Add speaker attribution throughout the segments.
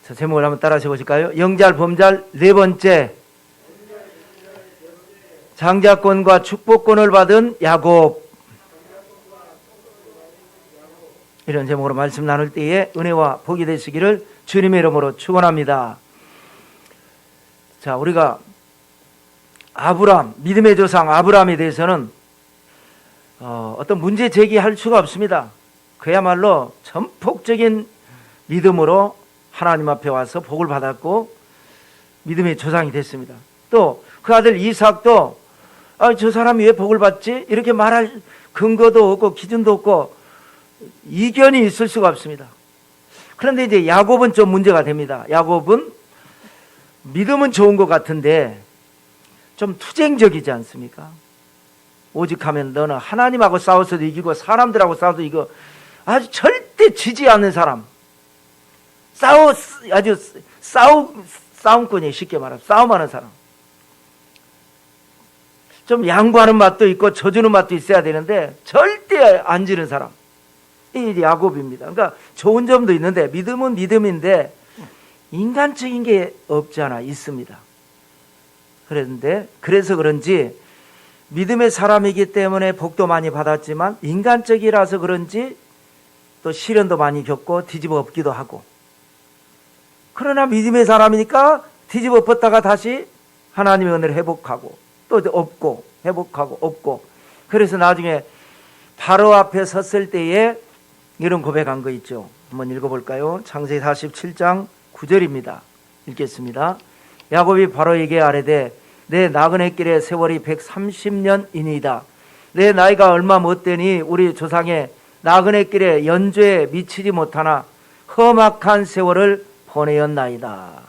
Speaker 1: 자, 제목을 한번 따라 해보실까요? 영잘 범잘 네 번째, 장자권과 축복권을 받은 야곱. 이런 제목으로 말씀 나눌 때에 은혜와 복이 되시기를 주님의 이름으로 축원합니다. 자, 우리가 아브람, 믿음의 조상 아브람에 대해서는 어떤 문제 제기할 수가 없습니다. 그야말로 전폭적인 믿음으로 하나님 앞에 와서 복을 받았고 믿음의 조상이 됐습니다. 또 그 아들 이삭도 저 사람이 왜 복을 받지? 이렇게 말할 근거도 없고 기준도 없고 이견이 있을 수가 없습니다. 그런데 이제 야곱은 좀 문제가 됩니다. 야곱은 믿음은 좋은 것 같은데 좀 투쟁적이지 않습니까? 오직 하면 너는 하나님하고 싸워서도 이기고 사람들하고 싸워도 이거 아주 절대 지지 않는 사람. 아주 싸움꾼이 쉽게 말하면 싸움하는 사람. 좀 양보하는 맛도 있고 져주는 맛도 있어야 되는데 절대 안 지는 사람. 이 야곱입니다. 그러니까 좋은 점도 있는데 믿음은 믿음인데 인간적인 게 없지 않아 있습니다. 그런데 그래서 그런지 믿음의 사람이기 때문에 복도 많이 받았지만 인간적이라서 그런지 또 시련도 많이 겪고 뒤집어 엎기도 하고, 그러나 믿음의 사람이니까 뒤집어 엎었다가 다시 하나님의 은혜를 회복하고 또 엎고 회복하고 엎고, 그래서 나중에 바로 앞에 섰을 때에 이런 고백한 거 있죠. 한번 읽어볼까요? 창세기 47장 9절입니다. 읽겠습니다. 야곱이 바로에게 아뢰되 내 나그네 길의 세월이 130년이니이다. 내 나이가 얼마 못되니 우리 조상의 나그네 길에 연좌에 미치지 못하나 험악한 세월을 보내었나이다.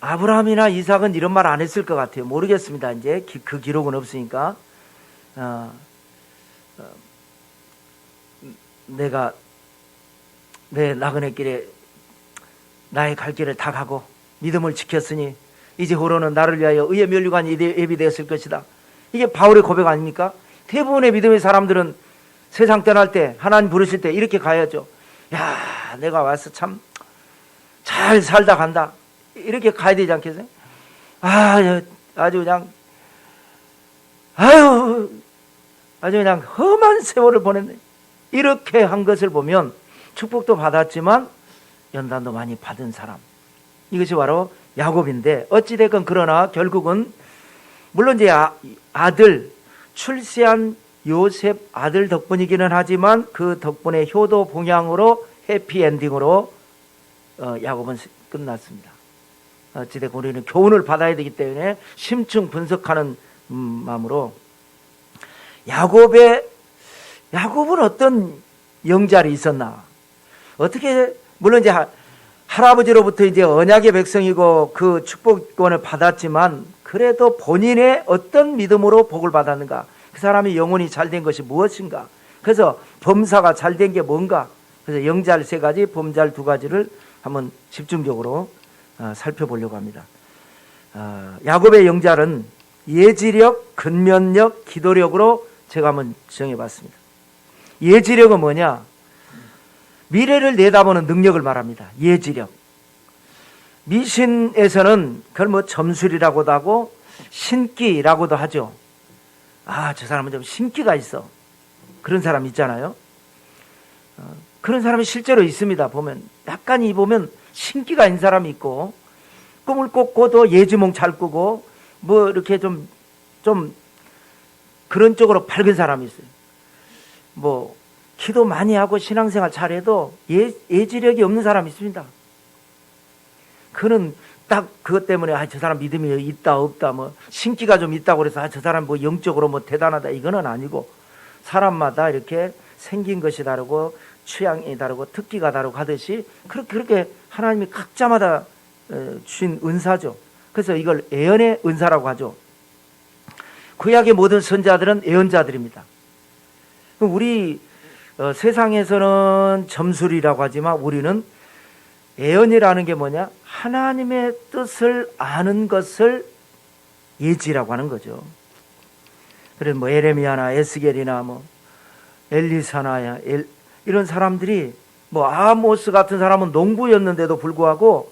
Speaker 1: 아브라함이나 이삭은 이런 말 안 했을 것 같아요. 모르겠습니다. 이제 그 기록은 없으니까. 내가 내 나그네 길에 나의 갈 길을 다 가고 믿음을 지켰으니 이제 후로는 나를 위하여 의의 면류관이 예비되었을 것이다. 이게 바울의 고백 아닙니까? 대부분의 믿음의 사람들은 세상 떠날 때 하나님 부르실 때 이렇게 가야죠. 야, 내가 와서 참 잘 살다 간다, 이렇게 가야 되지 않겠어요? 아주 그냥 아주 그냥 험한 세월을 보냈네, 이렇게 한 것을 보면 축복도 받았지만 연단도 많이 받은 사람, 이것이 바로 야곱인데, 어찌됐건 그러나 결국은 물론 이제 아들 출세한 요셉 아들 덕분이기는 하지만 그 덕분에 효도 봉양으로 해피엔딩으로 야곱은 끝났습니다. 어찌됐건 우리는 교훈을 받아야 되기 때문에 심층 분석하는 마음으로 야곱은 어떤 영잘이 있었나? 어떻게, 물론 이제 할아버지로부터 이제 언약의 백성이고 그 축복권을 받았지만 그래도 본인의 어떤 믿음으로 복을 받았는가? 그 사람이 영혼이 잘된 것이 무엇인가? 그래서 범사가 잘된 게 뭔가? 그래서 영잘 3가지, 범잘 2가지를 한번 집중적으로 살펴보려고 합니다. 야곱의 영잘은 예지력, 근면력, 기도력으로 제가 한번 정해봤습니다. 예지력은 뭐냐? 미래를 내다보는 능력을 말합니다. 예지력. 미신에서는 그걸 뭐 점술이라고도 하고 신기라고도 하죠. 저 사람은 좀 신기가 있어, 그런 사람 있잖아요. 그런 사람이 실제로 있습니다. 보면 약간 보면 신기가 있는 사람이 있고, 꿈을 꿨고도 예지몽 잘 꾸고 뭐 이렇게 좀 그런 쪽으로 밝은 사람이 있어요. 뭐 기도 많이 하고 신앙생활 잘해도 예지력이 없는 사람이 있습니다. 그는 딱 그것 때문에 저 사람 믿음이 있다 없다, 뭐 신기가 좀 있다고 그래서 저 사람 뭐 영적으로 뭐 대단하다, 이거는 아니고, 사람마다 이렇게 생긴 것이 다르고 취향이 다르고 특기가 다르고 하듯이 그렇게 하나님이 각자마다 주신 은사죠. 그래서 이걸 예언의 은사라고 하죠. 구약의 모든 선자들은 예언자들입니다. 우리 세상에서는 점술이라고 하지만 우리는 예언이라는 게 뭐냐? 하나님의 뜻을 아는 것을 예지라고 하는 거죠. 그래서 뭐 에레미야나 에스겔이나 뭐 엘리사나 이런 사람들이 뭐 아모스 같은 사람은 농부였는데도 불구하고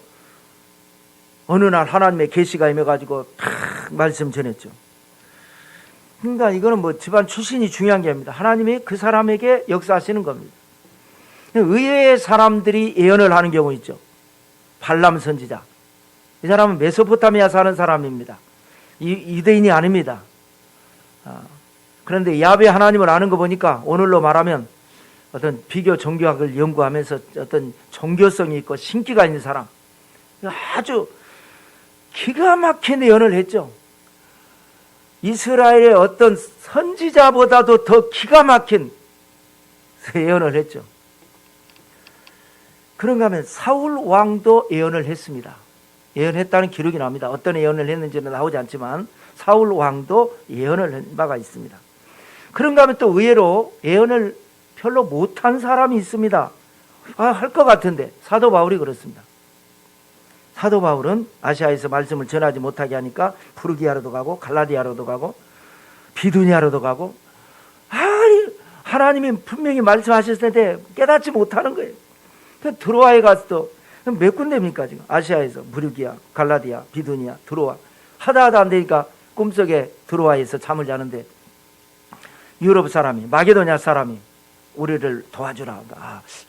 Speaker 1: 어느 날 하나님의 계시가 임해가지고 탁 말씀 전했죠. 그러니까 이거는 뭐 집안 출신이 중요한 게 아닙니다. 하나님이 그 사람에게 역사하시는 겁니다. 의외의 사람들이 예언을 하는 경우 있죠. 발람 선지자. 이 사람은 메소포타미아 사는 사람입니다. 유대인이 아닙니다. 그런데 야베 하나님을 아는 거 보니까 오늘로 말하면 어떤 비교 종교학을 연구하면서 어떤 종교성이 있고 신기가 있는 사람, 아주 기가 막힌 예언을 했죠. 이스라엘의 어떤 선지자보다도 더 기가 막힌 예언을 했죠. 그런가 하면 사울 왕도 예언을 했습니다. 예언했다는 기록이 나옵니다. 어떤 예언을 했는지는 나오지 않지만 사울 왕도 예언을 한 바가 있습니다. 그런가 하면 또 의외로 예언을 별로 못한 사람이 있습니다. 할 것 같은데 사도 바울이 그렇습니다. 사도 바울은 아시아에서 말씀을 전하지 못하게 하니까 프루기아로도 가고 갈라디아로도 가고 비두니아로도 가고, 하나님이 분명히 말씀하셨을 텐데 깨닫지 못하는 거예요. 드로아에 가서 또 몇 군데입니까 지금? 아시아에서 프루기아, 갈라디아, 비두니아, 드로아 하다 안 되니까 꿈속에 드로아에서 잠을 자는데 유럽 사람이, 마게도냐 사람이 우리를 도와주라.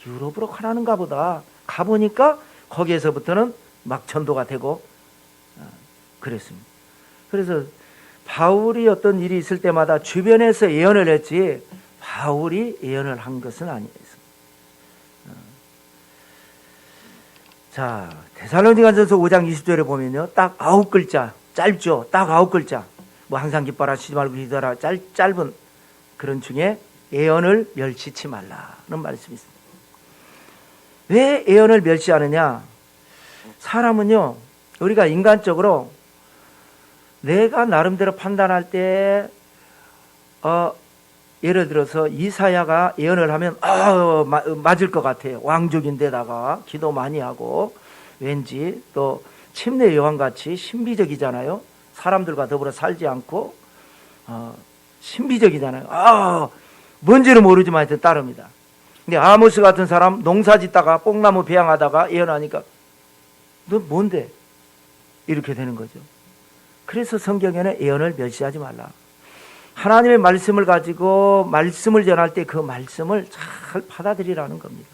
Speaker 1: 유럽으로 가라는가 보다. 가보니까 거기에서부터는 막 전도가 되고 그랬습니다. 그래서 바울이 어떤 일이 있을 때마다 주변에서 예언을 했지 바울이 예언을 한 것은 아니었습니다. 자, 데살로니가전서 5장 20절에 보면요, 딱 9글자, 짧죠. 딱 9글자. 뭐 항상 기뻐라, 쉬지 말고 기도하라, 짧은 그런 중에 예언을 멸시치 말라는 말씀이 있습니다. 왜 예언을 멸시하느냐? 사람은요, 우리가 인간적으로 내가 나름대로 판단할 때 예를 들어서 이사야가 예언을 하면 맞을 것 같아요. 왕족인데다가 기도 많이 하고 왠지 또 침례 요한같이 신비적이잖아요. 사람들과 더불어 살지 않고 신비적이잖아요. 뭔지는 모르지만 하여튼 따릅니다. 근데 아모스 같은 사람 농사 짓다가 뽕나무 배양하다가 예언하니까 너 뭔데? 이렇게 되는 거죠. 그래서 성경에는 예언을 멸시하지 말라. 하나님의 말씀을 가지고 말씀을 전할 때 그 말씀을 잘 받아들이라는 겁니다.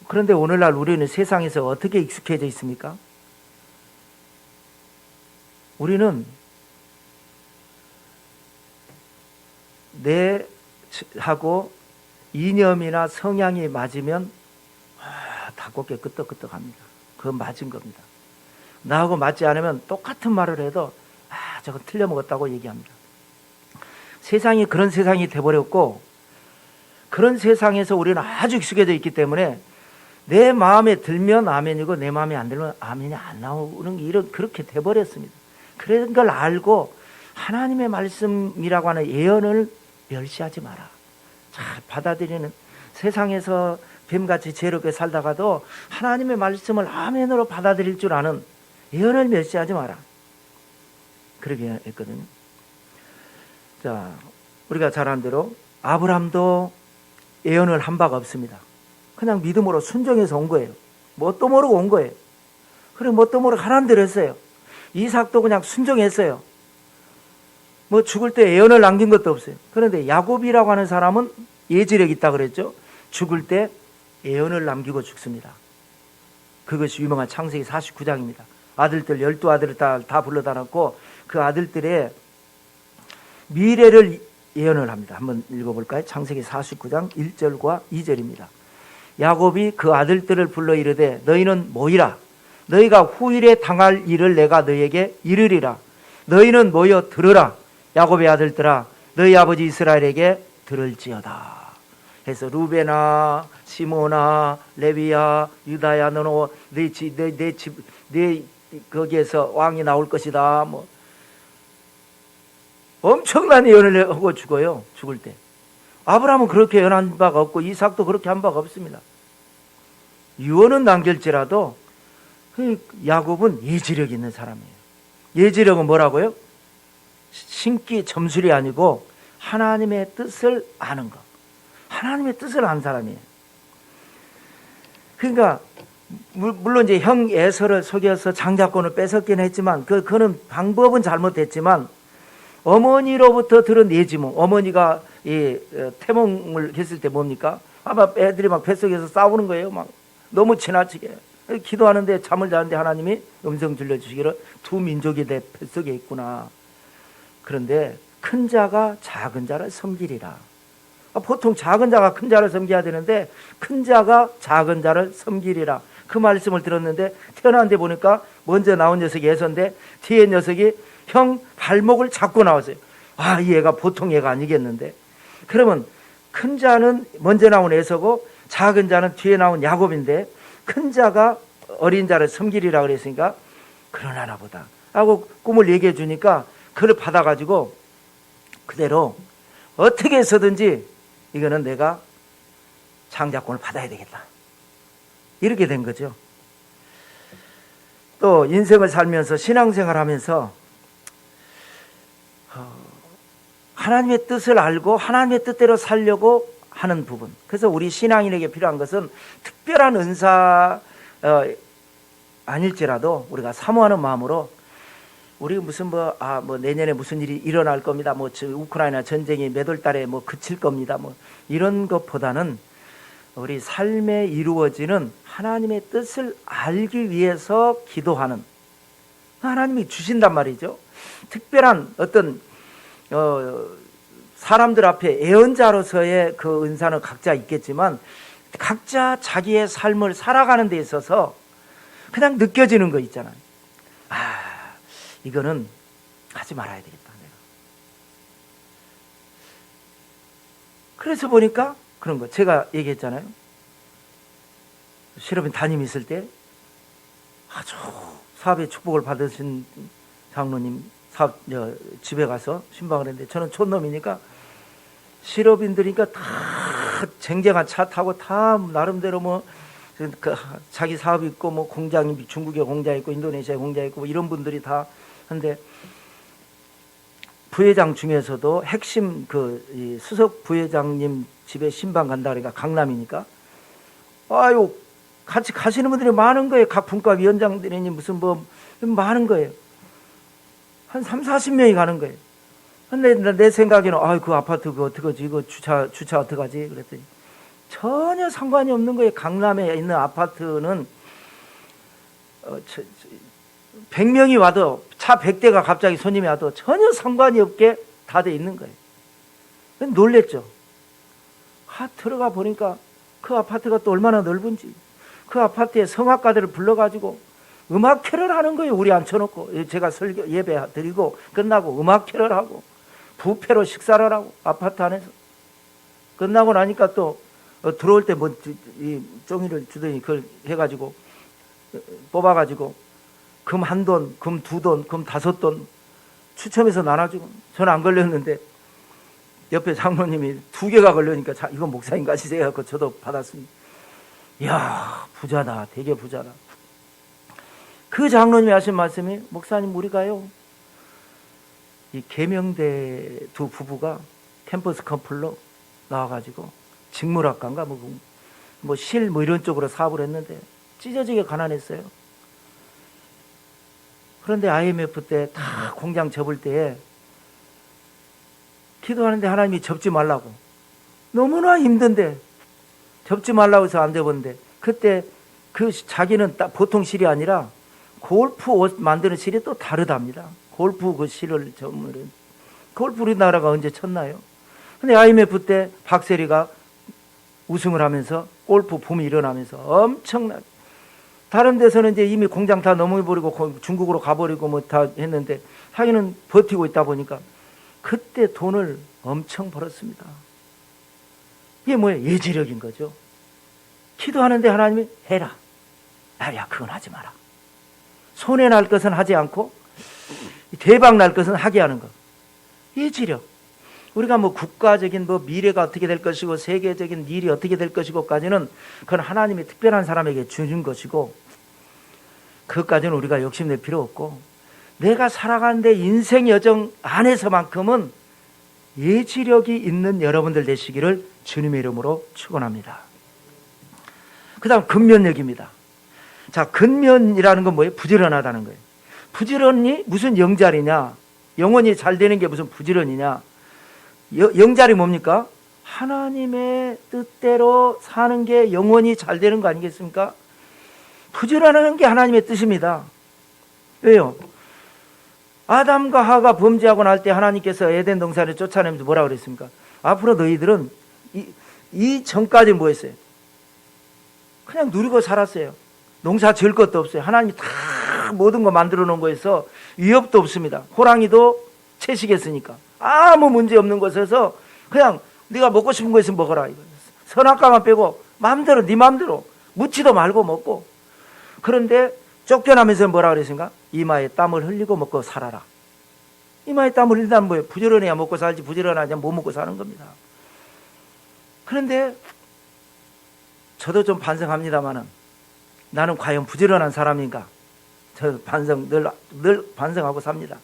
Speaker 1: 그런데 오늘날 우리는 세상에서 어떻게 익숙해져 있습니까? 우리는 내하고 이념이나 성향이 맞으면 다 곱게 끄떡끄떡합니다. 그건 맞은 겁니다. 나하고 맞지 않으면 똑같은 말을 해도 저건 틀려먹었다고 얘기합니다. 세상이 그런 세상이 돼버렸고, 그런 세상에서 우리는 아주 익숙해져 있기 때문에 내 마음에 들면 아멘이고 내 마음에 안 들면 아멘이 안 나오는 이런 그렇게 돼버렸습니다. 그런 걸 알고 하나님의 말씀이라고 하는 예언을 멸시하지 마라. 잘 받아들이는, 세상에서 뱀같이 죄롭게 살다가도 하나님의 말씀을 아멘으로 받아들일 줄 아는 예언을 멸시하지 마라. 그렇게 했거든요. 자, 우리가 잘 아는 대로 아브라함도 예언을 한 바가 없습니다. 그냥 믿음으로 순종해서 온 거예요. 뭣도 모르고 온 거예요. 그리고 뭣도 모르고 하나님 대로 했어요. 이삭도 그냥 순종했어요. 뭐 죽을 때 예언을 남긴 것도 없어요. 그런데 야곱이라고 하는 사람은 예지력이 있다 그랬죠. 죽을 때 예언을 남기고 죽습니다. 그것이 유명한 창세기 49장입니다. 아들들 12아들을 다 불러다 놓고 그 아들들의 미래를 예언을 합니다. 한번 읽어볼까요? 창세기 49장 1절과 2절입니다. 야곱이 그 아들들을 불러 이르되 너희는 모이라. 너희가 후일에 당할 일을 내가 너희에게 이르리라. 너희는 모여 들으라. 야곱의 아들들아, 너희 아버지 이스라엘에게 들을지어다. 해서 루베나, 시몬아, 레위야, 유다야, 너는 내 거기에서 왕이 나올 것이다. 뭐 엄청난 예언을 하고 죽어요. 죽을 때. 아브라함은 그렇게 예언한 바가 없고 이삭도 그렇게 한 바가 없습니다. 유언은 남길지라도 그 야곱은 예지력 있는 사람이에요. 예지력은 뭐라고요? 신기 점술이 아니고 하나님의 뜻을 아는 것. 하나님의 뜻을 아는 사람이에요. 그러니까 물론 이제 형 에서를 속여서 장자권을 뺏었긴 했지만 그는 방법은 잘못했지만 어머니로부터 들은 예지몽, 어머니가 이 태몽을 했을 때 뭡니까? 아마 애들이 막 뱃속에서 싸우는 거예요. 막 너무 지나치게 기도하는데 잠을 자는데 하나님이 음성 들려주시기를 두 민족이 내 뱃속에 있구나. 그런데 큰 자가 작은 자를 섬기리라. 보통 작은 자가 큰 자를 섬겨야 되는데 큰 자가 작은 자를 섬기리라. 그 말씀을 들었는데 태어났는데 보니까 먼저 나온 녀석이 에서인데 뒤에 녀석이 형 발목을 잡고 나왔어요. 아, 이 애가 보통 애가 아니겠는데. 그러면 큰 자는 먼저 나온 에서고 작은 자는 뒤에 나온 야곱인데 큰 자가 어린 자를 섬기리라 그랬으니까 그러나 보다 하고 꿈을 얘기해 주니까 그걸 받아가지고 그대로 어떻게 해서든지 이거는 내가 장자권을 받아야 되겠다. 이렇게 된 거죠. 또 인생을 살면서 신앙생활 하면서 하나님의 뜻을 알고 하나님의 뜻대로 살려고 하는 부분. 그래서 우리 신앙인에게 필요한 것은 특별한 은사 아닐지라도 우리가 사모하는 마음으로 우리 무슨 내년에 무슨 일이 일어날 겁니다. 우크라이나 전쟁이 몇 월 달에 그칠 겁니다. 이런 것보다는 우리 삶에 이루어지는 하나님의 뜻을 알기 위해서 기도하는, 하나님이 주신단 말이죠. 특별한 어떤 사람들 앞에 예언자로서의 그 은사는 각자 있겠지만 각자 자기의 삶을 살아가는 데 있어서 그냥 느껴지는 거 있잖아요. 이거는 하지 말아야 되겠다 내가. 그래서 보니까 그런 거 제가 얘기했잖아요. 실업인 담임 있을 때 아주 사업의 축복을 받으신 장로님 집에 가서 신방을 했는데 저는 촌놈이니까 실업인들이니까 다 쟁쟁한 차 타고 다 나름대로 자기 사업 있고 공장이 중국에 공장 있고 인도네시아에 공장 있고 이런 분들이 다 한데 부회장 중에서도 핵심 이 수석 부회장님 집에 신방 간다 그러니까 강남이니까 같이 가시는 분들이 많은 거예요. 각 분과 위원장들이니 무슨 많은 거예요. 한 30-40명이 가는 거예요. 근데 내 생각에는 그 아파트 그거 어떡하지? 이거 주차 어떡하지? 그랬더니 전혀 상관이 없는 거예요. 강남에 있는 아파트는 100명이 와도 차 100대가 갑자기 손님이 와도 전혀 상관이 없게 다 돼 있는 거예요. 놀랬죠. 들어가 보니까 그 아파트가 또 얼마나 넓은지 그 아파트에 성악가들을 불러가지고 음악회를 하는 거예요. 우리 앉혀놓고 제가 예배 드리고 끝나고 음악회를 하고 부페로 식사를 하고 아파트 안에서 끝나고 나니까 또 들어올 때 이 종이를 주더니 그걸 해가지고 뽑아가지고 금 1돈, 금 2돈, 금 5돈 추첨해서 나눠주고 저는 안 걸렸는데 옆에 장로님이 2개가 걸려니까 이건 목사님 가시세요 하고 저도 받았습니다. 이야 부자다, 되게 부자다. 그 장로님이 하신 말씀이 목사님 우리가요 이 계명대 두 부부가 캠퍼스 커플로 나와가지고 직물학과인가 실 이런 쪽으로 사업을 했는데 찢어지게 가난했어요. 그런데 IMF 때 다 공장 접을 때에 기도하는데 하나님이 접지 말라고 너무나 힘든데 접지 말라고 해서 안 돼봤는데 그때 자기는 보통 실이 아니라 골프 옷 만드는 실이 또 다르답니다. 골프 그 실을 전문은 골프 우리나라가 언제 쳤나요? 근데 IMF 때 박세리가 우승을 하면서 골프 붐이 일어나면서 엄청나게 다른 데서는 이제 이미 공장 다 넘어버리고 중국으로 가버리고 다 했는데 자기는 버티고 있다 보니까 그때 돈을 엄청 벌었습니다. 이게 뭐예요? 예지력인 거죠. 기도하는데 하나님이 해라. 야 그건 하지 마라. 손해 날 것은 하지 않고 대박 날 것은 하게 하는 것. 예지력. 우리가 국가적인 미래가 어떻게 될 것이고 세계적인 일이 어떻게 될 것이고까지는 그건 하나님이 특별한 사람에게 주는 것이고 그것까지는 우리가 욕심낼 필요 없고 내가 살아가는데 인생 여정 안에서만큼은 예지력이 있는 여러분들 되시기를 주님의 이름으로 축원합니다. 그 다음 근면력입니다. 자, 근면이라는 건 뭐예요? 부지런하다는 거예요. 부지런히 무슨 영자리냐? 영혼이 잘 되는 게 무슨 부지런이냐? 영자리 뭡니까? 하나님의 뜻대로 사는 게 영혼이 잘 되는 거 아니겠습니까? 부지런한 게 하나님의 뜻입니다. 왜요? 아담과 하가 범죄하고 날 때 하나님께서 에덴 동산을 쫓아내면서 뭐라 그랬습니까? 앞으로 너희들은 이 전까지 뭐 했어요? 그냥 누리고 살았어요. 농사 지을 것도 없어요. 하나님이 다 모든 거 만들어 놓은 거에서 위협도 없습니다. 호랑이도 채식했으니까 아무 문제 없는 곳에서 그냥 네가 먹고 싶은 거 있으면 먹어라. 선악과만 빼고 마음대로 네 마음대로 묻지도 말고 먹고. 그런데 쫓겨나면서 뭐라 그랬습니까? 이마에 땀을 흘리고 먹고 살아라. 이마에 땀을 흘린다는 뭐예요? 부지런해야 먹고 살지 부지런하지 못 먹고 사는 겁니다. 그런데 저도 좀 반성합니다만은 나는 과연 부지런한 사람인가? 저 늘 반성하고 삽니다.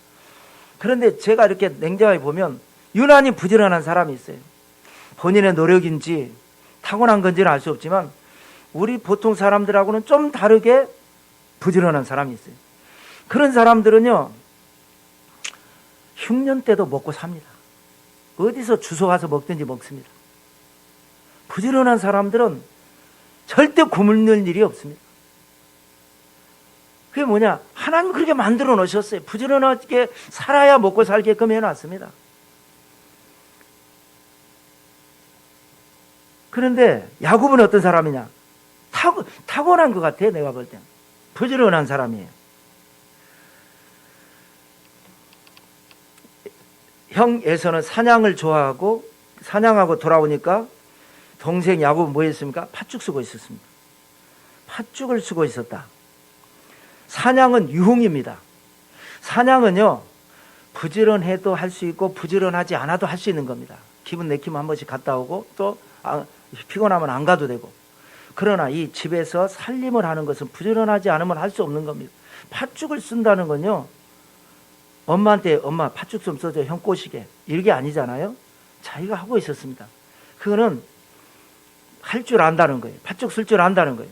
Speaker 1: 그런데 제가 이렇게 냉정하게 보면 유난히 부지런한 사람이 있어요. 본인의 노력인지 타고난 건지는 알 수 없지만 우리 보통 사람들하고는 좀 다르게 부지런한 사람이 있어요. 그런 사람들은요, 흉년 때도 먹고 삽니다. 어디서 주워 가서 먹든지 먹습니다. 부지런한 사람들은 절대 굶는 일이 없습니다. 그게 뭐냐? 하나님 그렇게 만들어 놓으셨어요. 부지런하게 살아야 먹고 살게끔 해놨습니다. 그런데 야곱은 어떤 사람이냐? 타고난 것 같아요. 내가 볼 때 부지런한 사람이에요. 형 에서는 사냥을 좋아하고 사냥하고 돌아오니까 동생 야곱은 뭐 했습니까? 팥죽 쓰고 있었습니다. 팥죽을 쓰고 있었다. 사냥은 유흥입니다. 사냥은요, 부지런해도 할 수 있고 부지런하지 않아도 할 수 있는 겁니다. 기분 내키면 한 번씩 갔다 오고 또 피곤하면 안 가도 되고. 그러나 이 집에서 살림을 하는 것은 부지런하지 않으면 할 수 없는 겁니다. 팥죽을 쓴다는 건요, 엄마한테 엄마 팥죽 좀 써줘 형 꼬시게 이게 아니잖아요. 자기가 하고 있었습니다. 그거는 할 줄 안다는 거예요. 팥죽 쓸 줄 안다는 거예요.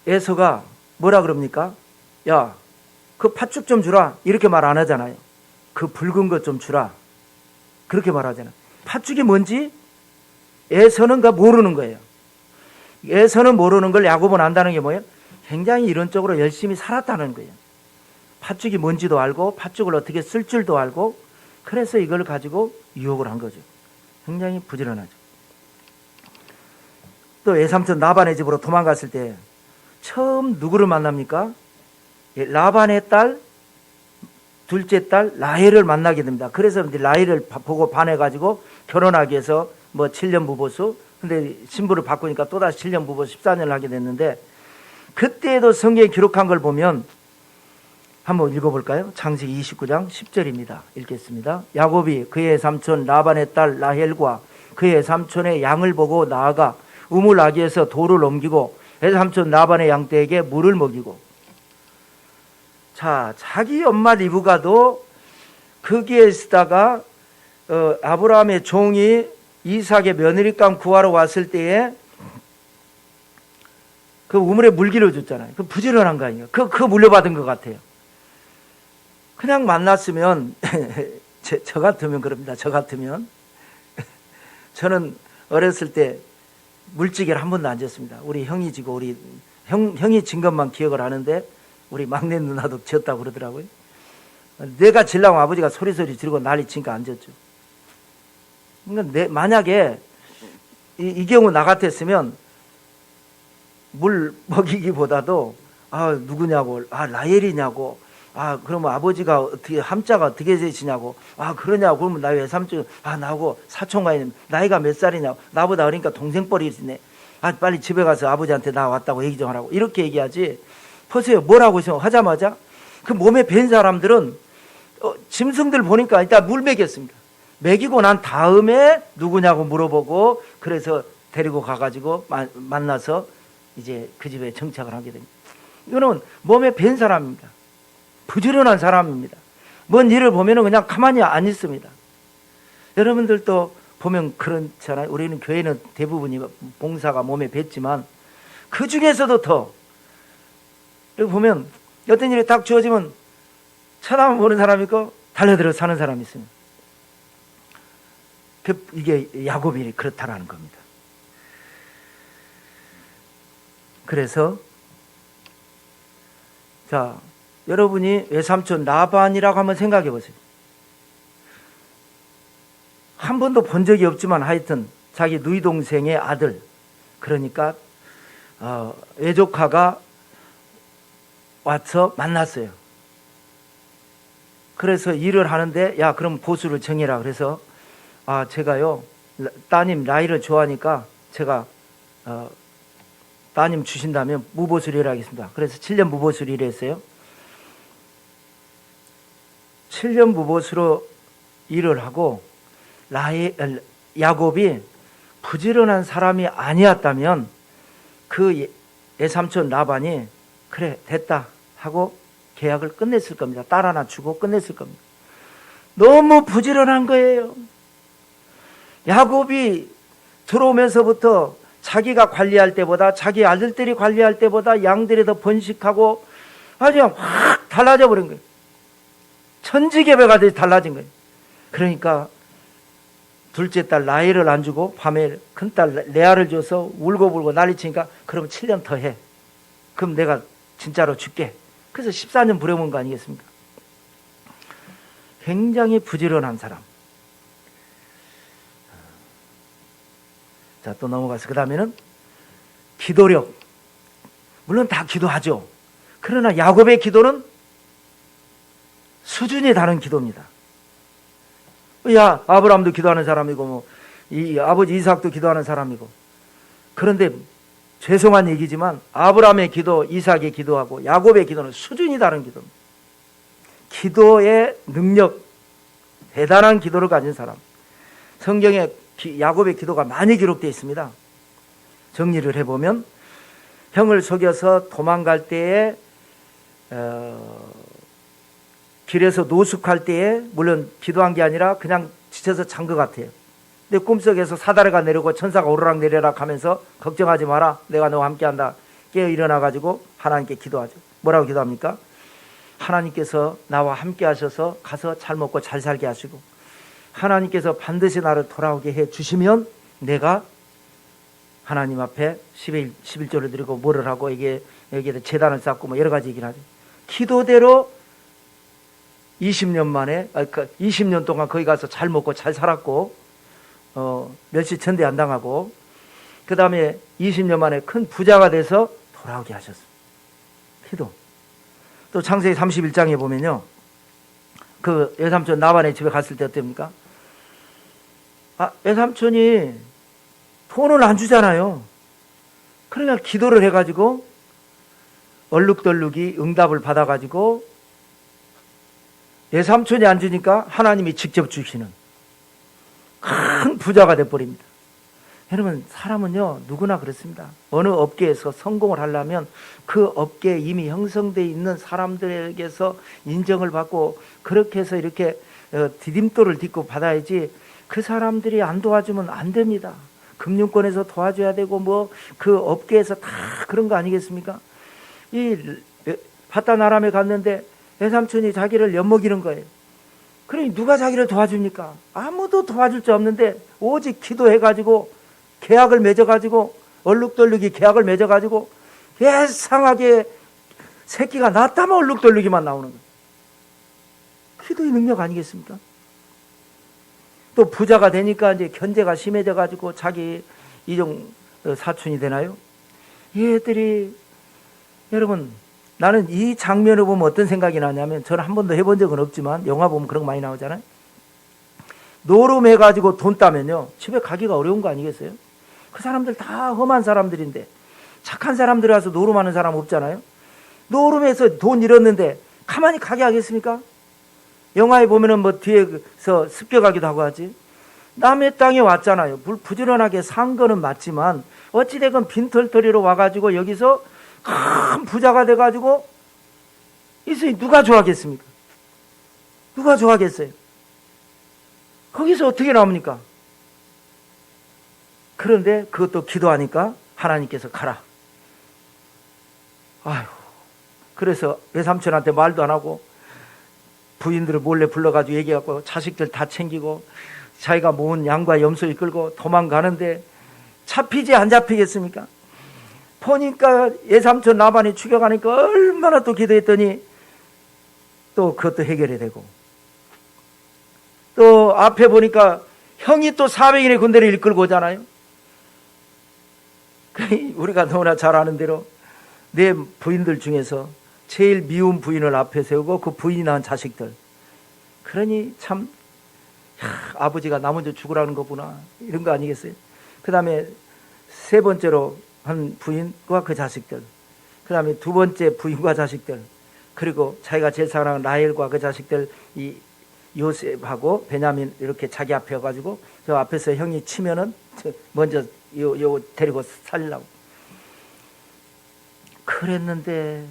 Speaker 1: 에서가 뭐라 그럽니까? 야, 그 팥죽 좀 주라 이렇게 말 안 하잖아요. 그 붉은 것 좀 주라 그렇게 말하잖아요. 팥죽이 뭔지 에서는 모르는 거예요. 에서는 모르는 걸 야곱은 안다는 게 뭐예요? 굉장히 이론적으로 열심히 살았다는 거예요. 팥죽이 뭔지도 알고 팥죽을 어떻게 쓸 줄도 알고, 그래서 이걸 가지고 유혹을 한 거죠. 굉장히 부지런하죠. 또 외삼촌 라반의 집으로 도망갔을 때 처음 누구를 만납니까? 라반의 딸, 둘째 딸 라헬을 만나게 됩니다. 그래서 라헬을 보고 반해가지고 결혼하기 위해서 뭐 7년 부보수, 근데 신부를 바꾸니까 또다시 7년 부보수 14년을 하게 됐는데, 그때에도 성경에 기록한 걸 보면 한번 읽어볼까요? 창세기 29장 10절입니다. 읽겠습니다. 야곱이 그의 삼촌 라반의 딸 라헬과 그의 삼촌의 양을 보고 나아가 우물 아기에서 돌을 옮기고 외삼촌 라반의 양떼에게 물을 먹이고. 자, 자기 엄마 리브가도 거기에 있다가 아브라함의 종이 이삭의 며느리감 구하러 왔을 때에 그 우물에 물 길어줬잖아요. 그 부지런한 거 아니에요? 그거 물려받은 것 같아요. 그냥 만났으면 저 같으면 그럽니다. 저 같으면 저는 어렸을 때 물지개를 한 번도 안 졌습니다. 우리 형이 지고 우리 형이 진 것만 기억을 하는데 우리 막내 누나도 지었다고 그러더라고요. 내가 질라고 아버지가 소리소리 지르고 난리 치니까 안 졌죠. 그러니까 만약에 이 경우 나 같았으면 물 먹이기보다도 누구냐고, 라헬이냐고, 그러면 아버지가 어떻게 함자가 어떻게 되시냐고, 그러냐고. 그러면 나의 외삼촌 나하고 사촌가 있는 나이가 몇 살이냐고, 나보다 어리니까 동생뻘이네. 빨리 집에 가서 아버지한테 나 왔다고 얘기 좀 하라고 이렇게 얘기하지. 보세요, 뭐라고 하자마자 그 몸에 밴 사람들은 짐승들 보니까 일단 물 먹였습니다. 먹이고 난 다음에 누구냐고 물어보고, 그래서 데리고 가가지고 만나서 이제 그 집에 정착을 하게 됩니다. 이거는 몸에 밴 사람입니다. 부지런한 사람입니다. 뭔 일을 보면은 그냥 가만히 안 있습니다. 여러분들도 보면 그렇잖아요. 우리는 교회는 대부분이 봉사가 몸에 뱄지만 그 중에서도 더 여기 보면 어떤 일이 딱 주어지면 쳐다만 보는 사람이 있고 달려들어 사는 사람이 있습니다. 이게 야곱이 그렇다라는 겁니다. 그래서 자, 여러분이 외삼촌 라반이라고 한번 생각해 보세요. 한 번도 본 적이 없지만 하여튼 자기 누이 동생의 아들, 그러니까 외조카가 와서 만났어요. 그래서 일을 하는데 야, 그럼 보수를 정해라. 그래서 제가요 따님 나이를 좋아하니까 제가 따님 주신다면 무보수를 일하겠습니다. 그래서 7년 무보수를 일했어요. 7년 무보수로 일을 하고 야곱이 부지런한 사람이 아니었다면 그 외삼촌 라반이 그래 됐다 하고 계약을 끝냈을 겁니다. 딸 하나 주고 끝냈을 겁니다. 너무 부지런한 거예요. 야곱이 들어오면서부터 자기가 관리할 때보다 자기 아들들이 관리할 때보다 양들이 더 번식하고 아주 확 달라져 버린 거예요. 천지개벽하듯이 달라진 거예요. 그러니까 둘째 딸 라헬을 안 주고 밤에 큰딸 레아를 줘서 울고불고 난리치니까 그럼 7년 더 해. 그럼 내가 진짜로 줄게. 그래서 14년 부려먹은 거 아니겠습니까? 굉장히 부지런한 사람. 자, 또 넘어가서 그 다음에는 기도력. 물론 다 기도하죠. 그러나 야곱의 기도는 수준이 다른 기도입니다. 야, 아브라함도 기도하는 사람이고 이 아버지 이삭도 기도하는 사람이고. 그런데 죄송한 얘기지만 아브라함의 기도, 이삭의 기도하고 야곱의 기도는 수준이 다른 기도입니다. 기도의 능력, 대단한 기도를 가진 사람. 성경에 야곱의 기도가 많이 기록되어 있습니다. 정리를 해보면 형을 속여서 도망갈 때에 길에서 노숙할 때에 물론 기도한 게 아니라 그냥 지쳐서 잔 것 같아요. 근데 꿈속에서 사다리가 내리고 천사가 오르락 내리락 하면서 걱정하지 마라, 내가 너와 함께한다. 깨어 일어나가지고 하나님께 기도하죠. 뭐라고 기도합니까? 하나님께서 나와 함께 하셔서 가서 잘 먹고 잘 살게 하시고 하나님께서 반드시 나를 돌아오게 해 주시면 내가 하나님 앞에 11조를 드리고 뭐를 하고 여기에 제단을 쌓고 뭐 여러 가지 얘기를 하죠. 기도대로 20년 만에 20년 동안 거기 가서 잘 먹고 잘 살았고 멸시 천대 안 당하고 그 다음에 20년 만에 큰 부자가 돼서 돌아오게 하셨어요. 기도. 또 창세기 31장에 보면요, 그 외삼촌 나반의 집에 갔을 때 어땠습니까? 외삼촌이 돈을 안 주잖아요. 그러니까 기도를 해가지고 얼룩덜룩이 응답을 받아가지고 외삼촌이 안 주니까 하나님이 직접 주시는 큰 부자가 돼버립니다. 여러분, 사람은요 누구나 그렇습니다. 어느 업계에서 성공을 하려면 그 업계에 이미 형성되어 있는 사람들에게서 인정을 받고 그렇게 해서 이렇게 디딤돌을 딛고 받아야지 그 사람들이 안 도와주면 안 됩니다. 금융권에서 도와줘야 되고 뭐 그 업계에서 다 그런 거 아니겠습니까? 이 바다나람에 갔는데 외삼촌이 자기를 엿먹이는 거예요. 그러니 누가 자기를 도와줍니까? 아무도 도와줄 줄 없는데 오직 기도해가지고 계약을 맺어가지고 얼룩덜룩이 계약을 맺어가지고 예상하게 새끼가 낳았다면 얼룩덜룩이만 나오는 거예요. 기도의 능력 아니겠습니까? 또 부자가 되니까 이제 견제가 심해져가지고 자기 이종 사촌이 되나요? 얘들이 여러분, 나는 이 장면을 보면 어떤 생각이 나냐면, 저는 한 번도 해본 적은 없지만 영화 보면 그런 거 많이 나오잖아요. 노름해가지고 돈 따면요 집에 가기가 어려운 거 아니겠어요? 그 사람들 다 험한 사람들인데 착한 사람들 와서 노름하는 사람 없잖아요. 노름해서 돈 잃었는데 가만히 가게 하겠습니까? 영화에 보면은 뭐 뒤에서 습격하기도 하고 하지. 남의 땅에 왔잖아요. 부지런하게 산 거는 맞지만 어찌되건 빈털터리로 와가지고 여기서 큰 부자가 돼가지고 있으니 누가 좋아하겠습니까? 누가 좋아하겠어요? 거기서 어떻게 나옵니까? 그런데 그것도 기도하니까 하나님께서 가라. 아휴, 그래서 외삼촌한테 말도 안 하고 부인들을 몰래 불러가지고 얘기하고 자식들 다 챙기고 자기가 모은 양과 염소 이끌고 도망가는데 잡히지 안 잡히겠습니까? 보니까 외삼촌 라반이 죽여가니까 얼마나 또 기도했더니 또 그것도 해결이 되고, 또 앞에 보니까 형이 또 400인의 군대를 이끌고 오잖아요. 우리가 너무나 잘 아는 대로 내 부인들 중에서 제일 미운 부인을 앞에 세우고 그 부인이 낳은 자식들. 그러니 참 아버지가 나 먼저 죽으라는 거구나, 이런 거 아니겠어요? 그 다음에 세 번째로 한 부인과 그 자식들, 그 다음에 두 번째 부인과 자식들, 그리고 자기가 제일 사랑하는 라헬과 그 자식들, 이 요셉하고 베냐민 이렇게 자기 앞에 와가지고 저 앞에서 형이 치면은 먼저 요 데리고 살리려고 그랬는데,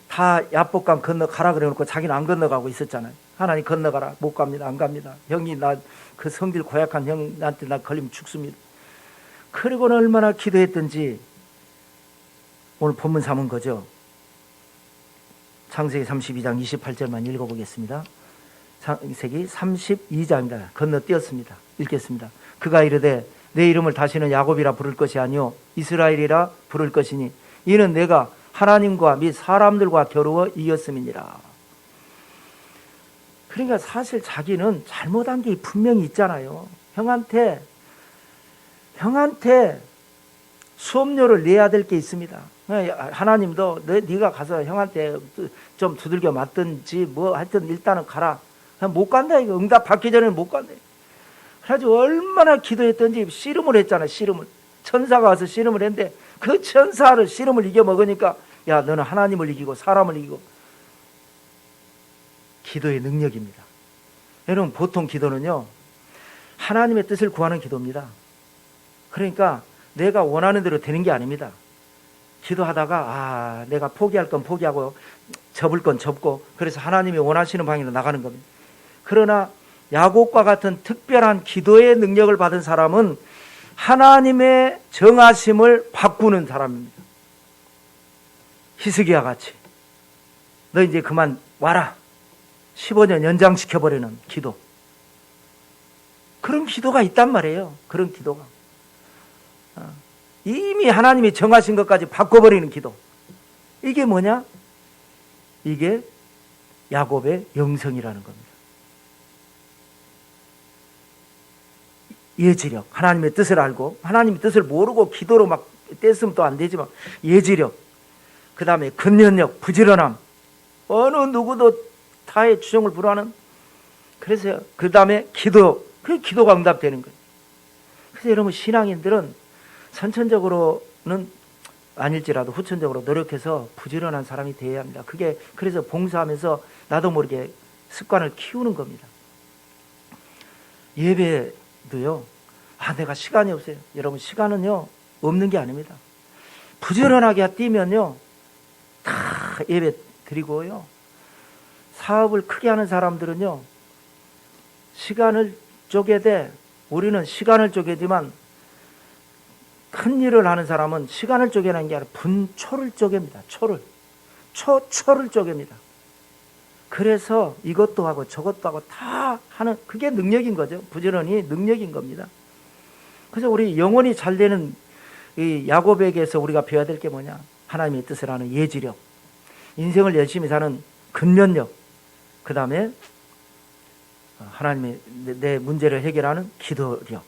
Speaker 1: 다 야복강 건너가라 그래 놓고 자기는 안 건너가고 있었잖아요. 하나님 건너가라. 못 갑니다. 안 갑니다. 형이 나 그 성질 고약한 형한테 나 걸리면 죽습니다. 그리고는 얼마나 기도했던지 오늘 본문 삼은 거죠. 창세기 32장 28절만 읽어보겠습니다. 창세기 32장입니다. 건너뛰었습니다. 읽겠습니다. 그가 이르되 내 이름을 다시는 야곱이라 부를 것이 아니요 이스라엘이라 부를 것이니 이는 내가 하나님과 및 사람들과 겨루어 이겼음이니라. 그러니까 사실 자기는 잘못한 게 분명히 있잖아요. 형한테 수업료를 내야 될 게 있습니다. 하나님도 네가 가서 형한테 좀 두들겨 맞든지 뭐 하여튼 일단은 가라. 못 간다 이거. 응답 받기 전에는 못 간다. 그래가지고 얼마나 기도했던지 씨름을 했잖아요. 씨름을. 천사가 와서 씨름을 했는데 그 천사를 씨름을 이겨 먹으니까 야 너는 하나님을 이기고 사람을 이기고. 기도의 능력입니다. 여러분 보통 기도는요 하나님의 뜻을 구하는 기도입니다. 그러니까 내가 원하는 대로 되는 게 아닙니다. 기도하다가 내가 포기할 건 포기하고 접을 건 접고 그래서 하나님이 원하시는 방향으로 나가는 겁니다. 그러나 야곱과 같은 특별한 기도의 능력을 받은 사람은 하나님의 정하심을 바꾸는 사람입니다. 히스기야 같이 너 이제 그만 와라 15년 연장시켜버리는 기도. 그런 기도가 있단 말이에요. 그런 기도가 이미 하나님이 정하신 것까지 바꿔버리는 기도. 이게 뭐냐? 이게 야곱의 영성이라는 겁니다. 예지력, 하나님의 뜻을 알고 하나님의 뜻을 모르고 기도로 막 뗐으면 또 안 되지만 예지력, 그 다음에 근면력, 부지런함, 어느 누구도 타의 주정을 불허하는. 그래서 그 다음에 기도, 그 기도가 응답되는 거예요. 그래서 여러분 신앙인들은 선천적으로는 아닐지라도 후천적으로 노력해서 부지런한 사람이 되어야 합니다. 그게 그래서 봉사하면서 나도 모르게 습관을 키우는 겁니다. 예배도요. 내가 시간이 없어요. 여러분 시간은요 없는 게 아닙니다. 부지런하게 뛰면요 다 예배 드리고요. 사업을 크게 하는 사람들은요 시간을 쪼개되, 우리는 시간을 쪼개지만 큰 일을 하는 사람은 시간을 쪼개는 게 아니라 분초를 쪼갭니다. 초를 쪼갭니다. 그래서 이것도 하고 저것도 하고 다 하는, 그게 능력인 거죠. 부지런히 능력인 겁니다. 그래서 우리 영혼이 잘 되는 이 야곱에게서 우리가 배워야 될 게 뭐냐? 하나님의 뜻을 아는 예지력, 인생을 열심히 사는 근면력, 그 다음에 하나님의 내 문제를 해결하는 기도력.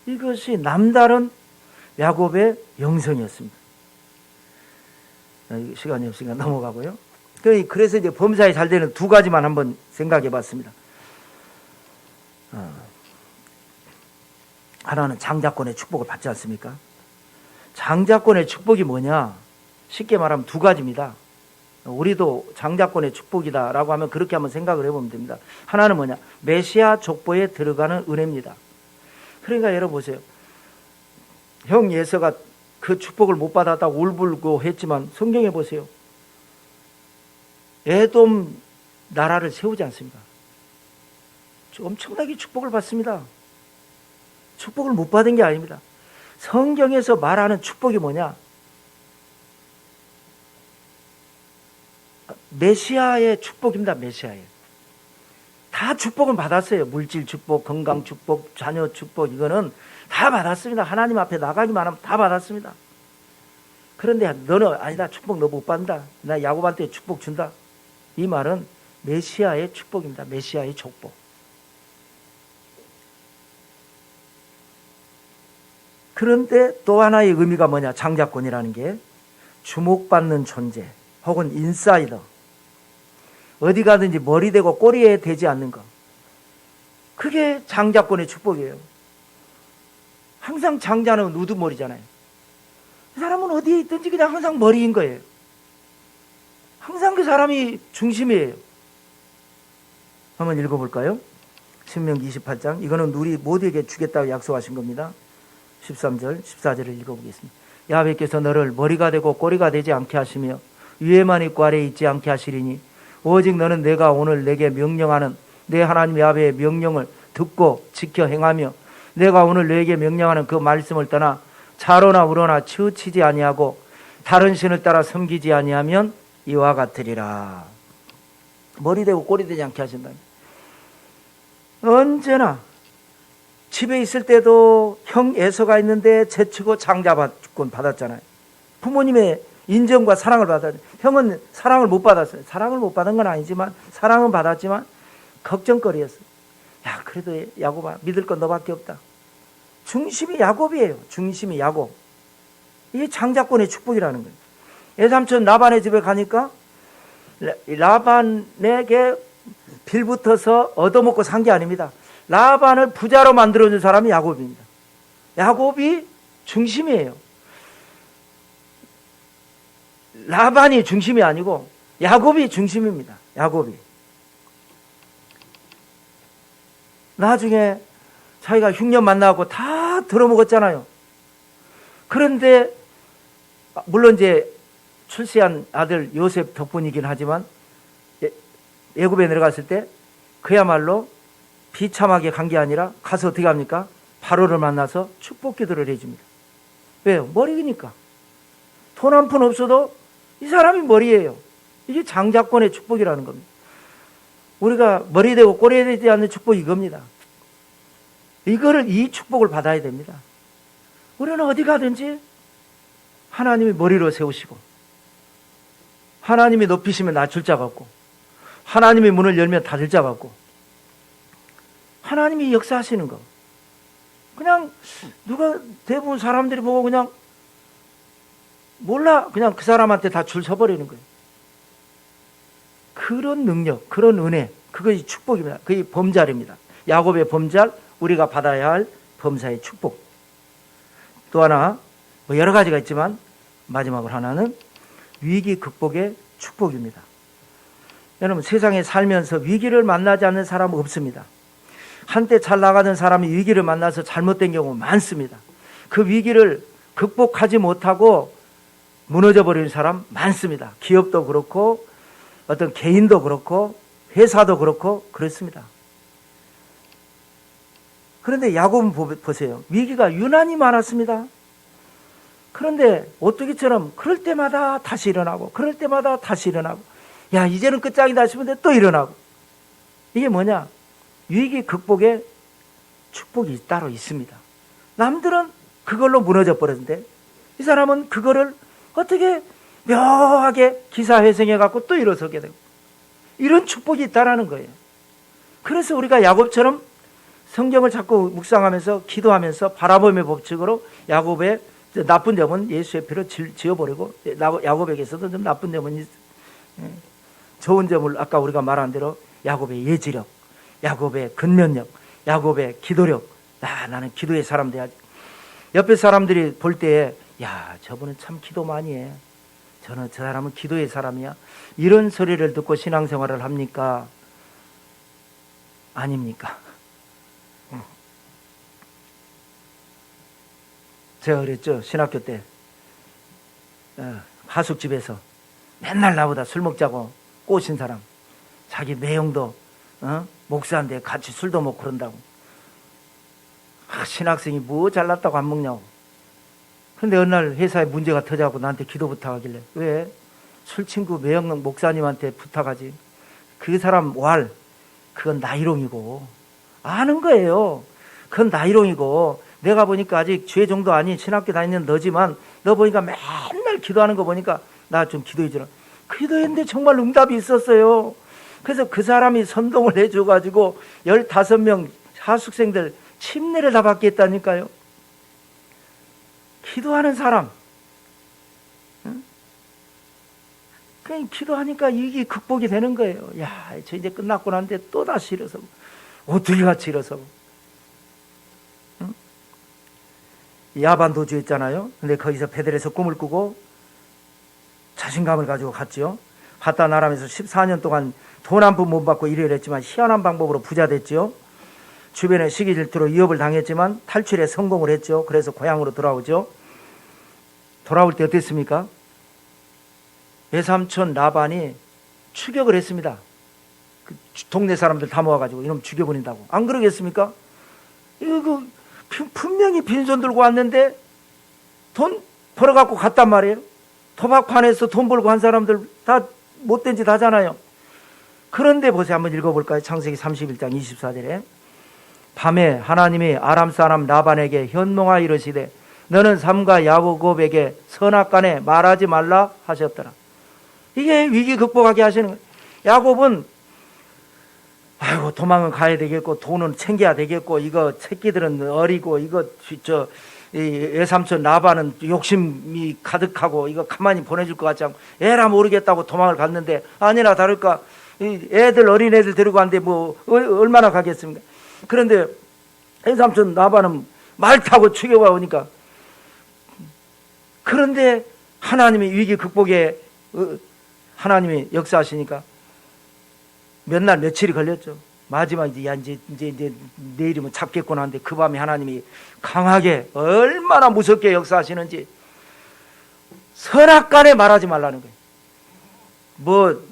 Speaker 1: 이것이 남다른 야곱의 영성이었습니다. 시간이 없으니까 넘어가고요. 그래서 이제 범사에 잘 되는 두 가지만 한번 생각해 봤습니다. 하나는 장자권의 축복을 받지 않습니까? 장자권의 축복이 뭐냐? 쉽게 말하면 두 가지입니다. 우리도 장자권의 축복이다라고 하면 그렇게 한번 생각을 해보면 됩니다. 하나는 뭐냐? 메시아 족보에 들어가는 은혜입니다. 그러니까 여러분 보세요. 형 예서가 그 축복을 못 받았다고 울불고 했지만 성경에 보세요. 에돔 나라를 세우지 않습니까? 엄청나게 축복을 받습니다. 축복을 못 받은 게 아닙니다. 성경에서 말하는 축복이 뭐냐? 메시아의 축복입니다. 메시아의. 다 축복은 받았어요. 물질 축복, 건강 축복, 자녀 축복, 이거는 다 받았습니다. 하나님 앞에 나가기만 하면 다 받았습니다. 그런데 너는 아니다. 축복 너 못 받는다. 나 야곱한테 축복 준다. 이 말은 메시아의 축복입니다. 메시아의 축복. 그런데 또 하나의 의미가 뭐냐? 장자권이라는 게 주목받는 존재 혹은 인사이더, 어디 가든지 머리 대고 꼬리에 대지 않는 것, 그게 장자권의 축복이에요. 항상 장자는 우두머리잖아요. 그 사람은 어디에 있든지 그냥 항상 머리인 거예요. 항상 그 사람이 중심이에요. 한번 읽어볼까요? 신명기 28장. 이거는 우리 모두에게 주겠다고 약속하신 겁니다. 13절, 14절을 읽어보겠습니다. 야훼께서 너를 머리가 되고 꼬리가 되지 않게 하시며 위에만 있고 아래에 있지 않게 하시리니 오직 너는 내가 오늘 내게 명령하는 내 하나님 야훼의 명령을 듣고 지켜 행하며 내가 오늘 너에게 명령하는 그 말씀을 떠나 자로나 우로나 치우치지 아니하고 다른 신을 따라 섬기지 아니하면 이와 같으리라. 머리 되고 꼬리 되지 않게 하신다. 언제나 집에 있을 때도 형 에서가 있는데 제치고 장자권 받았잖아요. 부모님의 인정과 사랑을 받았잖아요. 형은 사랑을 못 받았어요. 사랑을 못 받은 건 아니지만 사랑은 받았지만 걱정거리였어요. 야, 그래도 야곱아, 믿을 건 너밖에 없다. 중심이 야곱이에요. 중심이 야곱. 이게 장자권의 축복이라는 거예요. 외삼촌 라반의 집에 가니까 라반에게 빌붙어서 얻어먹고 산 게 아닙니다. 라반을 부자로 만들어준 사람이 야곱입니다. 야곱이 중심이에요. 라반이 중심이 아니고 야곱이 중심입니다. 야곱이. 나중에 자기가 흉년 만나고 다 들어먹었잖아요. 그런데 물론 이제 출세한 아들 요셉 덕분이긴 하지만 애굽에 내려갔을 때 그야말로 비참하게 간 게 아니라 가서 어떻게 합니까? 바로를 만나서 축복 기도를 해줍니다. 왜요? 머리니까. 돈 한 푼 없어도 이 사람이 머리예요. 이게 장자권의 축복이라는 겁니다. 우리가 머리 되고 꼬리 되지 않는 축복이 이겁니다. 이 축복을 받아야 됩니다. 우리는 어디 가든지 하나님이 머리로 세우시고 하나님이 높이시면 낮출 자가 없고 하나님이 문을 열면 닫을 자가 없고 하나님이 역사하시는 거. 그냥 누가 대부분 사람들이 보고 그냥 몰라. 그냥 그 사람한테 다 줄 서버리는 거예요. 그런 능력, 그런 은혜, 그것이 축복입니다. 그게 범잘입니다. 야곱의 범잘, 우리가 받아야 할 범사의 축복. 또 하나, 뭐 여러 가지가 있지만 마지막으로 하나는 위기 극복의 축복입니다. 여러분, 세상에 살면서 위기를 만나지 않는 사람은 없습니다. 한때 잘 나가던 사람이 위기를 만나서 잘못된 경우 많습니다. 그 위기를 극복하지 못하고 무너져 버리는 사람 많습니다. 기업도 그렇고 어떤 개인도 그렇고 회사도 그렇고 그렇습니다. 그런데 야곱은 보세요. 위기가 유난히 많았습니다. 그런데 오뚜기처럼 그럴 때마다 다시 일어나고 그럴 때마다 다시 일어나고 야, 이제는 끝장이다 싶은데 또 일어나고. 이게 뭐냐? 위기 극복의 축복이 따로 있습니다. 남들은 그걸로 무너져 버렸는데 이 사람은 그거를 어떻게 묘하게 기사회생해 갖고 또 일어서게 되고 이런 축복이 있다라는 거예요. 그래서 우리가 야곱처럼 성경을 자꾸 묵상하면서 기도하면서 바라봄의 법칙으로 야곱의 나쁜 점은 예수의 피로 지어버리고 야곱에게서도 좀 나쁜 점은 좋은 점을 아까 우리가 말한 대로 야곱의 예지력, 야곱의 근면력, 야곱의 기도력. 나는 기도의 사람 돼야지. 옆에 사람들이 볼 때에 야, 저분은 참 기도 많이 해. 저 사람은 기도의 사람이야. 이런 소리를 듣고 신앙생활을 합니까? 아닙니까? 제가 그랬죠. 신학교 때 하숙집에서 맨날 나보다 술 먹자고 꼬신 사람, 자기 매형도 목사인데 같이 술도 먹고 그런다고. 신학생이 뭐 잘났다고 안 먹냐고. 근데 어느 날 회사에 문제가 터져갖고 나한테 기도 부탁하길래, 왜? 술친구 매형능 목사님한테 부탁하지. 그 사람 그건 나이롱이고. 아는 거예요. 그건 나이롱이고. 내가 보니까 아직 죄 정도 아닌 신학교 다니는 너지만 너 보니까 맨날 기도하는 거 보니까 나 좀 기도해주라. 기도했는데 정말 응답이 있었어요. 그래서 그 사람이 선동을 해줘가지고 15명 하숙생들 침례를 다 받게 했다니까요. 기도하는 사람. 응? 그냥 기도하니까 이게 극복이 되는 거예요. 야, 저 이제 끝났고 난데 또 다시 일어서고, 오뚜기같이 일어서고. 응? 야반 도주했잖아요. 근데 거기서 베델에서 꿈을 꾸고 자신감을 가지고 갔지요. 갔다 나라면서 14년 동안 돈 한 푼 못 받고 일을 했지만 희한한 방법으로 부자 됐지요. 주변에 시기 질투로 위협을 당했지만 탈출에 성공을 했죠. 그래서 고향으로 돌아오죠. 돌아올 때 어땠습니까? 외삼촌 라반이 추격을 했습니다. 그 동네 사람들 다 모아가지고 이놈 죽여버린다고. 안 그러겠습니까? 이거 분명히 빈손 들고 왔는데 돈 벌어갖고 갔단 말이에요. 도박판에서 돈 벌고 한 사람들 다 못된 짓 하잖아요. 그런데 보세요. 한번 읽어볼까요? 창세기 31장 24절에 밤에 하나님이 아람 사람 라반에게 현몽하여 이르시되 너는 삼가 야곱에게 선악간에 말하지 말라 하셨더라. 이게 위기 극복하게 하시는 거예요. 야곱은 아이고 도망은 가야 되겠고 돈은 챙겨야 되겠고 이거 새끼들은 어리고 이거 이 외삼촌 라반은 욕심이 가득하고 이거 가만히 보내줄 것 같지 않고 에라 모르겠다고 도망을 갔는데 아니나 다를까 애들 어린애들 데리고 왔는데 뭐 얼마나 가겠습니까? 그런데 외삼촌 라반은 말 타고 추격와 오니까 그런데 하나님이 위기 극복에 하나님이 역사하시니까 몇 날 며칠이 걸렸죠. 마지막 이제 내일이면 잡겠구나 하는데 그 밤에 하나님이 강하게 얼마나 무섭게 역사하시는지 선악간에 말하지 말라는 거예요. 뭐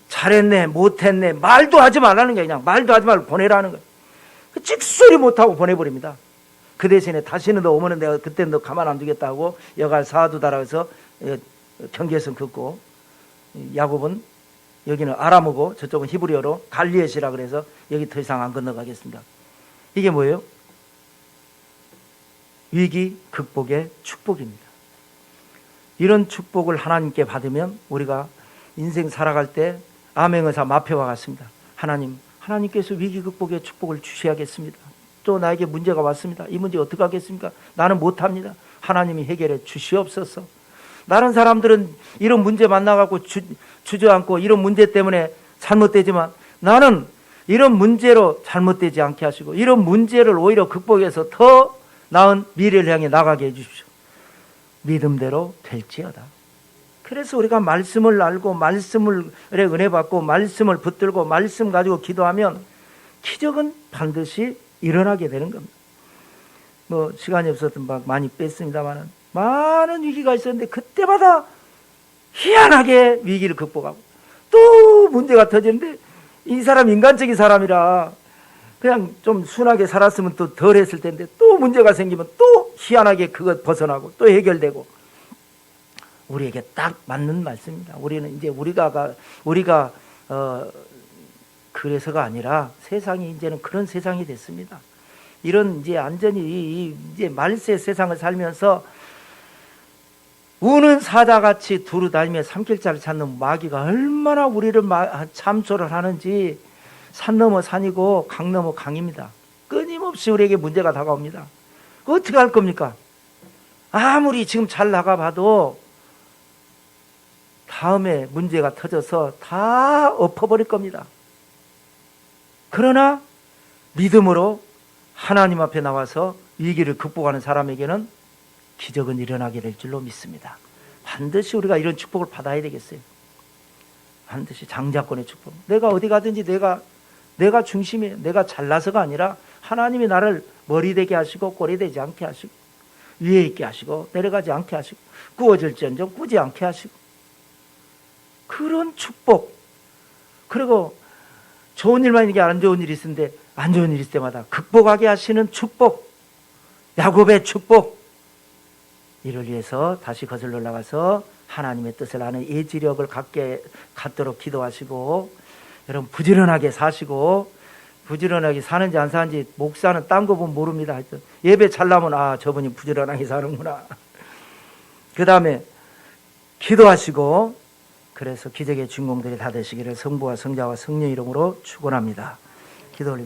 Speaker 1: 잘했네 못했네 말도 하지 말라는 거예요. 그냥 말도 하지 말고 보내라는 거예요. 찍소리 못하고 보내버립니다. 그 대신에 다시는 너 오면은 내가 그때는 너 가만 안 두겠다고 여갈 사두다라 해서 경계선 긋고 야곱은 여기는 아람어고 저쪽은 히브리어로 갈리엣이라 그래서 여기 더 이상 안 건너가겠습니다. 이게 뭐예요? 위기 극복의 축복입니다. 이런 축복을 하나님께 받으면 우리가 인생 살아갈 때 암행의사 마표와 같습니다. 하나님께서 위기 극복의 축복을 주셔야겠습니다. 또 나에게 문제가 왔습니다. 이 문제 어떻게 하겠습니까? 나는 못합니다. 하나님이 해결해 주시옵소서. 다른 사람들은 이런 문제 만나갖고 주저앉고 이런 문제 때문에 잘못되지만 나는 이런 문제로 잘못되지 않게 하시고 이런 문제를 오히려 극복해서 더 나은 미래를 향해 나가게 해주십시오. 믿음대로 될지어다. 그래서 우리가 말씀을 알고 말씀을 은혜 받고 말씀을 붙들고 말씀 가지고 기도하면 기적은 반드시 일어나게 되는 겁니다. 뭐 시간이 없어서 막 많이 뺐습니다만은 많은 위기가 있었는데 그때마다 희한하게 위기를 극복하고 또 문제가 터지는데 이 사람 인간적인 사람이라 그냥 좀 순하게 살았으면 또 덜 했을 텐데 또 문제가 생기면 또 희한하게 그것 벗어나고 또 해결되고 우리에게 딱 맞는 말씀입니다. 우리는 이제 우리가 그래서가 아니라 세상이 이제는 그런 세상이 됐습니다. 이런 이제 완전히 이제 말세 세상을 살면서 우는 사자같이 두루 다니며 삼킬자를 찾는 마귀가 얼마나 우리를 참소를 하는지 산 넘어 산이고 강 넘어 강입니다. 끊임없이 우리에게 문제가 다가옵니다. 어떻게 할 겁니까? 아무리 지금 잘 나가봐도 다음에 문제가 터져서 다 엎어버릴 겁니다. 그러나 믿음으로 하나님 앞에 나와서 위기를 극복하는 사람에게는 기적은 일어나게 될 줄로 믿습니다. 반드시 우리가 이런 축복을 받아야 되겠어요. 반드시 장자권의 축복. 내가 어디 가든지 내가 중심이에요. 내가 잘나서가 아니라 하나님이 나를 머리 되게 하시고 꼬리 되지 않게 하시고 위에 있게 하시고 내려가지 않게 하시고 구워질지언정 꾸지 않게 하시고 그런 축복. 그리고 좋은 일만 이게 안 좋은 일이 있는데 안 좋은 일이 있을 때마다 극복하게 하시는 축복. 야곱의 축복, 이를 위해서 다시 거슬러 나가서 하나님의 뜻을 아는 예지력을 갖도록 기도하시고, 여러분 부지런하게 사시고, 부지런하게 사는지 안 사는지 목사는 딴 거 보면 모릅니다. 하여튼 예배 잘 나면 아, 저분이 부지런하게 사는구나. 그 다음에 기도하시고, 그래서 기적의 주인공들이 다 되시기를 성부와 성자와 성령 이름으로 축원합니다. 기도를